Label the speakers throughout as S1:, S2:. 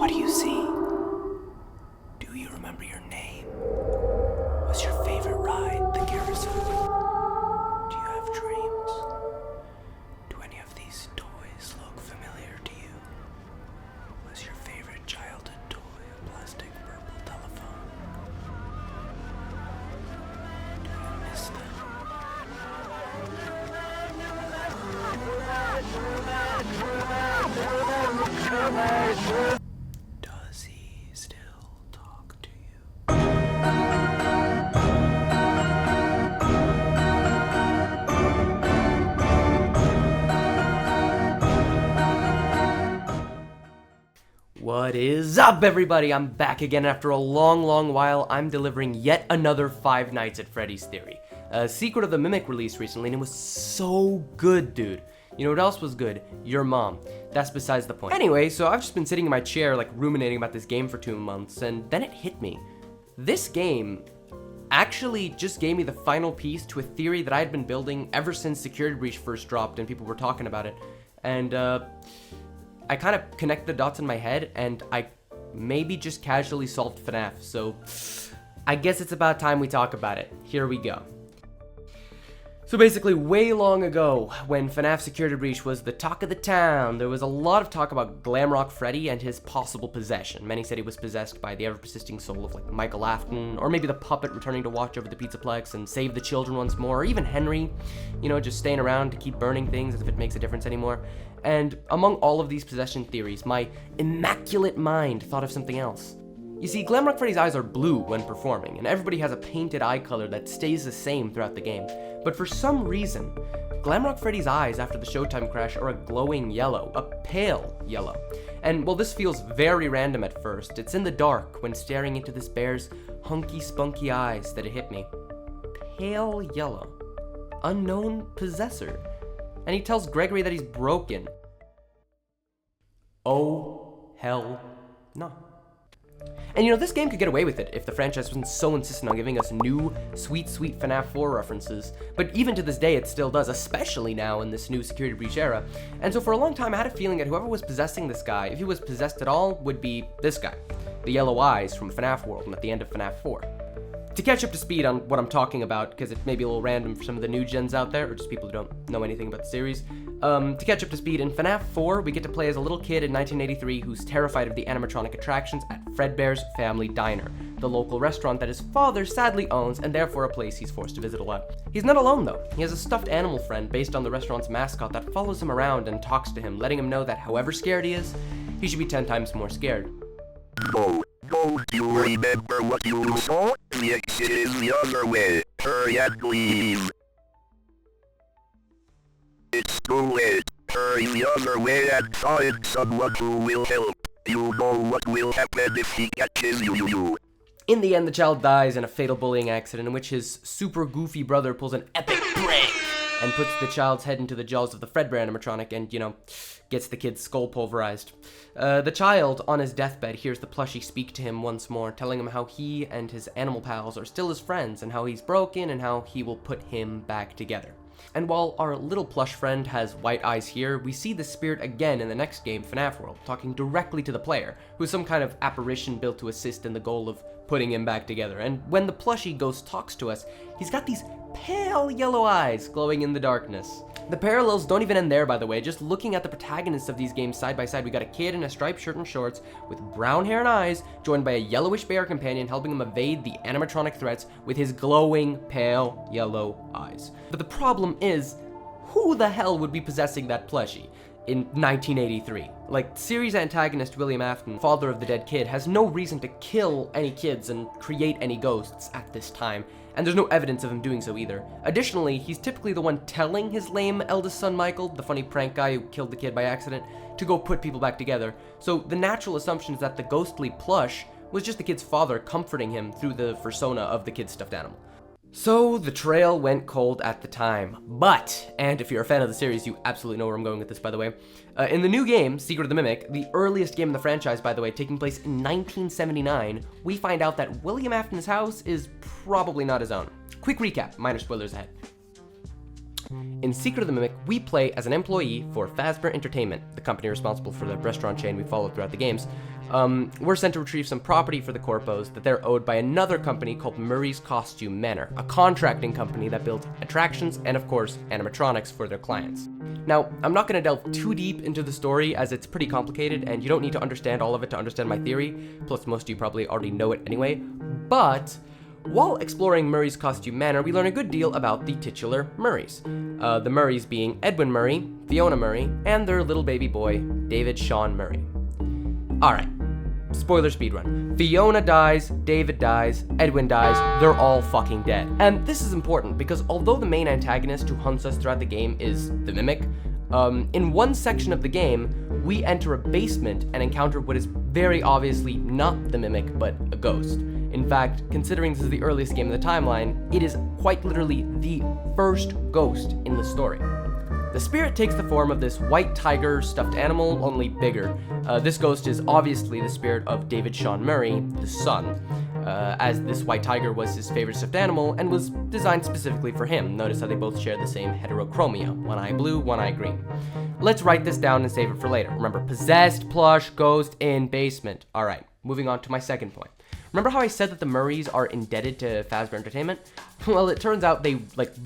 S1: What do you see? Do you remember your name? Was your favorite ride the carousel? Do you have dreams? Do any of these toys look familiar to you? Was your favorite childhood toy a plastic purple telephone? Do you miss them? Does he still talk to you? What is up, everybody? I'm back again after a long while. I'm delivering yet another Five Nights at Freddy's theory. Secret of the Mimic released recently, and it was so good, dude. You know what else was good? Your mom. That's besides the point. Anyway, so I've just been sitting in my chair, like, ruminating about this game for 2 months, and then it hit me. This game actually just gave me the final piece to a theory that I had been building ever since Security Breach first dropped and people were talking about it. And, I kind of connected the dots in my head, and I maybe just casually solved FNaF, so I guess it's about time we talk about it. Here we go. So basically, way long ago, when FNaF Security Breach was the talk of the town, there was a lot of talk about Glamrock Freddy and his possible possession. Many said he was possessed by the ever-persisting soul of, like, Michael Afton, or maybe the puppet returning to watch over the Pizzaplex and save the children once more, or even Henry, you know, just staying around to keep burning things as if it makes a difference anymore. And among all of these possession theories, my immaculate mind thought of something else. You see, Glamrock Freddy's eyes are blue when performing, and everybody has a painted eye color that stays the same throughout the game. But for some reason, Glamrock Freddy's eyes after the Showtime crash are a glowing yellow, a pale yellow. And while this feels very random at first, it's in the dark when staring into this bear's hunky spunky eyes that it hit me. Pale yellow. Unknown possessor. And he tells Gregory that he's broken. Oh, hell no. And you know, this game could get away with it if the franchise wasn't so insistent on giving us new, sweet FNaF 4 references. But even to this day, it still does, especially now in this new Security Breach era. And so for a long time, I had a feeling that whoever was possessing this guy, if he was possessed at all, would be this guy. The yellow eyes from FNaF World and at the end of FNaF 4. To catch up to speed on what I'm talking about, because it may be a little random for some of the new gens out there, or just people who don't know anything about the series, to catch up to speed, in FNaF 4, we get to play as a little kid in 1983 who's terrified of the animatronic attractions at Fredbear's Family Diner, the local restaurant that his father sadly owns, and therefore a place he's forced to visit a lot. He's not alone, though. He has a stuffed animal friend based on the restaurant's mascot that follows him around and talks to him, letting him know that however scared he is, he should be 10 times more scared.
S2: Don't you remember what you saw? The exit is the other way. Hurry and leave. It's too late. Hurry the other way and find someone who will help. You know what will happen if he catches you.
S1: In the end, the child dies in a fatal bullying accident in which his super goofy brother pulls an epic prank and puts the child's head into the jaws of the Fredbear animatronic and, you know, gets the kid's skull pulverized. The child, on his deathbed, hears the plushie speak to him once more, telling him how he and his animal pals are still his friends and how he's broken and how he will put him back together. And while our little plush friend has white eyes here, we see the spirit again in the next game, FNaF World, talking directly to the player, who's some kind of apparition built to assist in the goal of putting him back together. And when the plushie ghost talks to us, he's got these pale yellow eyes glowing in the darkness. The parallels don't even end there, by the way. Just looking at the protagonists of these games side by side, we got a kid in a striped shirt and shorts with brown hair and eyes, joined by a yellowish bear companion helping him evade the animatronic threats with his glowing pale yellow eyes. But the problem is, who the hell would be possessing that plushie in 1983? Like, series antagonist William Afton, father of the dead kid, has no reason to kill any kids and create any ghosts at this time, and there's no evidence of him doing so either. Additionally, he's typically the one telling his lame eldest son Michael, the funny prank guy who killed the kid by accident, to go put people back together. So the natural assumption is that the ghostly plush was just the kid's father comforting him through the persona of the kid's stuffed animal. So the trail went cold at the time, but, and if you're a fan of the series, you absolutely know where I'm going with this, by the way, in the new game, Secret of the Mimic, the earliest game in the franchise, by the way, taking place in 1979, we find out that William Afton's house is probably not his own. Quick recap, minor spoilers ahead. In Secret of the Mimic, we play as an employee for Fazbear Entertainment, the company responsible for the restaurant chain we follow throughout the games. We're sent to retrieve some property for the Corpos that they're owed by another company called Murray's Costume Manor, a contracting company that builds attractions and, of course, animatronics for their clients. Now, I'm not going to delve too deep into the story as it's pretty complicated and you don't need to understand all of it to understand my theory, plus most of you probably already know it anyway, but while exploring Murray's Costume Manor, we learn a good deal about the titular Murrays. The Murrays being Edwin Murray, Fiona Murray, and their little baby boy, David Sean Murray. Alright, spoiler speedrun. Fiona dies, David dies, Edwin dies, they're all fucking dead. And this is important because although the main antagonist who hunts us throughout the game is the Mimic, in one section of the game, we enter a basement and encounter what is very obviously not the Mimic, but a ghost. In fact, considering this is the earliest game in the timeline, it is quite literally the first ghost in the story. The spirit takes the form of this white tiger stuffed animal, only bigger. This ghost is obviously the spirit of David Sean Murray, the son, as this white tiger was his favorite stuffed animal and was designed specifically for him. Notice how they both share the same heterochromia, one eye blue, one eye green. Let's write this down and save it for later. Remember, possessed, plush, ghost, in, basement. Alright, moving on to my second point. Remember how I said that the Murrays are indebted to Fazbear Entertainment? Well, it turns out they,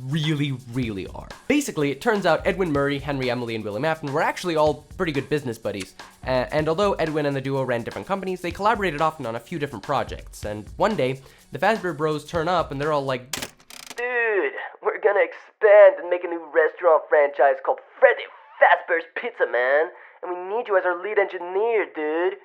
S1: really are. Basically, it turns out Edwin Murray, Henry Emily, and William Afton were actually all pretty good business buddies. And although Edwin and the duo ran different companies, they collaborated often on a few different projects. And one day, the Fazbear Bros turn up and they're all like,
S3: "Dude, we're gonna expand and make a new restaurant franchise called Freddy Fazbear's Pizza, man. And we need you as our lead engineer, dude."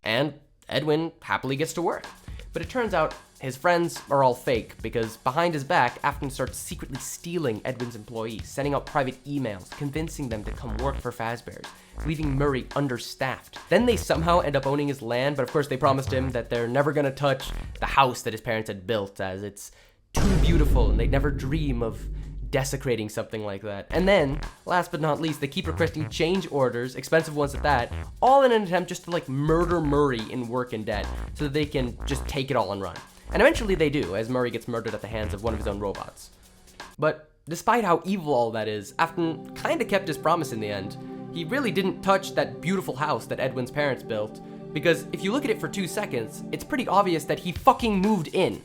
S1: And Edwin happily gets to work. But it turns out his friends are all fake because behind his back, Afton starts secretly stealing Edwin's employees, sending out private emails, convincing them to come work for Fazbear's, leaving Murray understaffed. Then they somehow end up owning his land, but of course they promised him that they're never gonna touch the house that his parents had built as it's too beautiful and they'd never dream of desecrating something like that. And then, last but not least, they keep requesting change orders, expensive ones at that, all in an attempt just to murder Murray in work and debt so that they can just take it all and run. And eventually they do, as Murray gets murdered at the hands of one of his own robots. But despite how evil all that is, Afton kinda kept his promise in the end. He really didn't touch that beautiful house that Edwin's parents built, because if you look at it for 2 seconds, it's pretty obvious that he fucking moved in.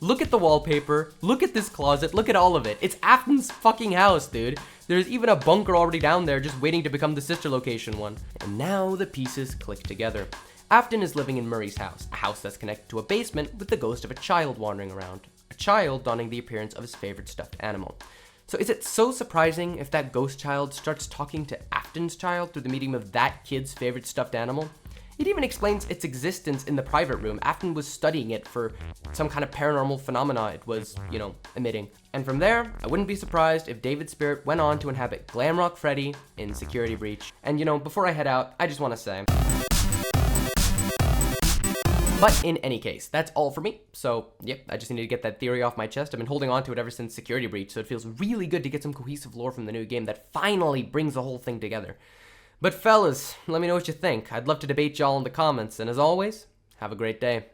S1: Look at the wallpaper, look at this closet, look at all of it. It's Afton's fucking house, dude. There's even a bunker already down there just waiting to become the sister location one. And now the pieces click together. Afton is living in Murray's house, a house that's connected to a basement with the ghost of a child wandering around. A child donning the appearance of his favorite stuffed animal. So is it so surprising if that ghost child starts talking to Afton's child through the medium of that kid's favorite stuffed animal? It even explains its existence in the private room. Afton was studying it for some kind of paranormal phenomena it was, emitting. And from there, I wouldn't be surprised if David's spirit went on to inhabit Glamrock Freddy in Security Breach. And before I head out, I just want to say... But in any case, that's all for me. So, yep, I just needed to get that theory off my chest. I've been holding on to it ever since Security Breach, so it feels really good to get some cohesive lore from the new game that finally brings the whole thing together. But fellas, let me know what you think. I'd love to debate y'all in the comments, and as always, have a great day.